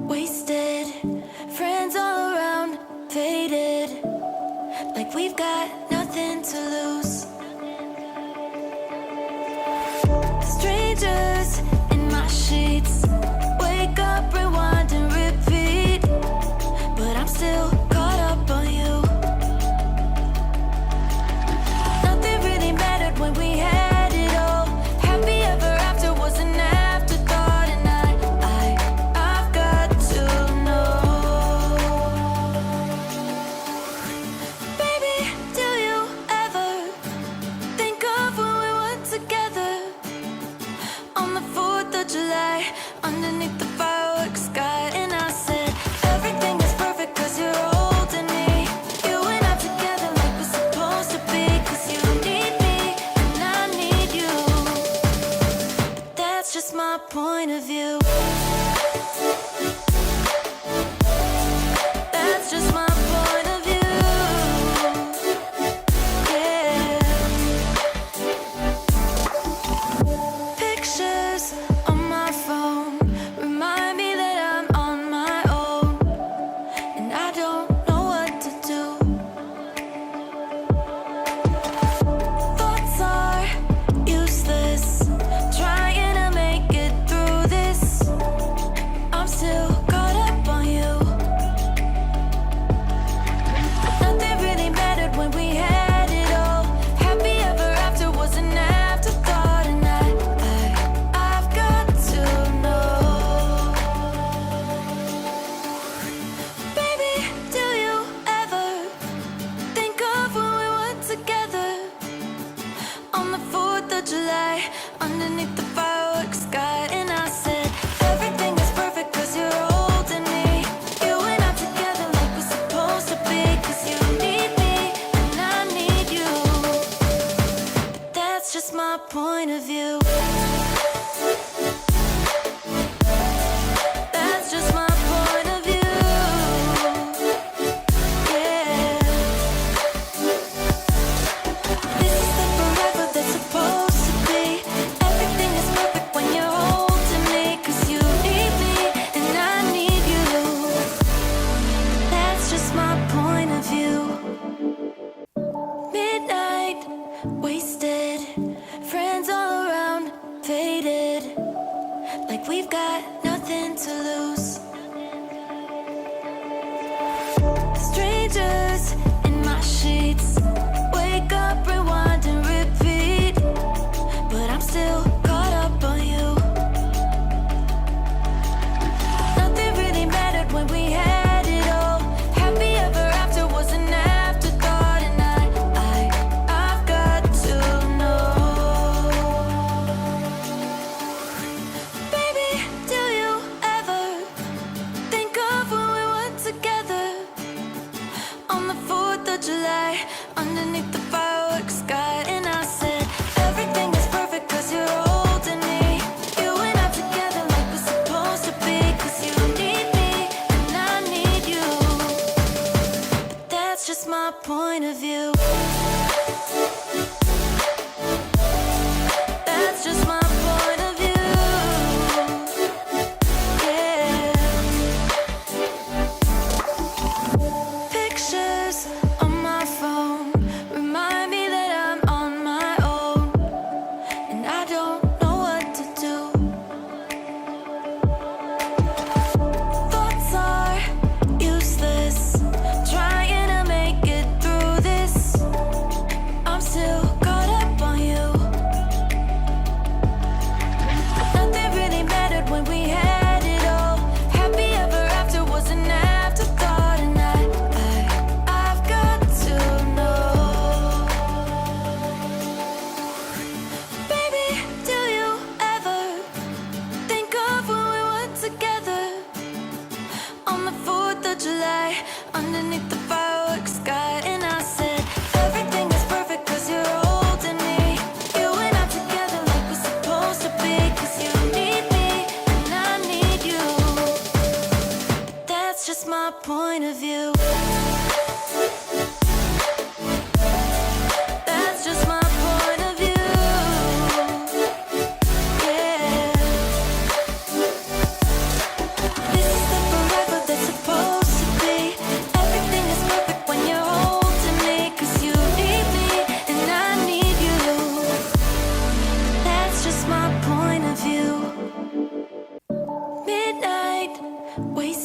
wasted. Friends all around, faded. Like we've got nothing to lose. Strangers in my sheets. Wake up, rewind and repeat. But I'm still caught up on you. Nothing really mattered when we had it all. Happy ever after was an afterthought. And I've got to know. Baby, do you ever think of when we were together? On the 4th of July, underneath the fireworks sky. And I said, everything is perfect cause you're holding me. You and I together like we're supposed to be. Cause you need me and I need you. But that's just my point of view. That's just my point of view. Yeah. Pictures on my phone remind me that I'm on my own, and I don't know what to do. Thoughts are useless, trying to make it through this. I'm still caught up on you. Nothing really mattered when we had it all. Happy ever after was an afterthought. And I've got to know. Baby, do you ever think of when we were together? On the 4th of July, underneath the fireworks sky. And I said, everything is perfect cause you're holding me. You and I together like we're supposed to be. Cause you need me and I need you. But that's just my point of view. That's just my point of view. Yeah. This is the forever that's supposed to be. Everything is perfect when you're holding me. Cause you need me and I need you. That's just my point of view. Midnight, wasted. Friends all around, faded. Like we've got nothing to lose. Strangers in my sheets. Wake up, rewind and repeat. But I'm still caught up on you. Nothing really mattered when we had it all. Happy ever after was an afterthought. And I've got to know. Baby, do you ever think of when we were together? On the 4th of July, underneath the fireworks sky. And I said, everything is perfect cause you're holding me. You and I together like we're supposed to be. Cause you need me and I need you. But that's just my point of view. That's just my point of view. Yeah. Pictures on my phone remind me that I'm on my own, and I don't know what to do. Thoughts are useless, trying to make it through this. I'm still caught up on you. Nothing really mattered when we had it all. Happy ever after was an afterthought. And I've got to know. Baby, do you ever think of when we were together? On the 4th of July, underneath the fireworks sky. And I said, everything is perfect cause you're holding me. You and I together like we're supposed to be. Cause you need me and I need you. That's just my point of view. That's just my point of view. Yeah. This is the Wasting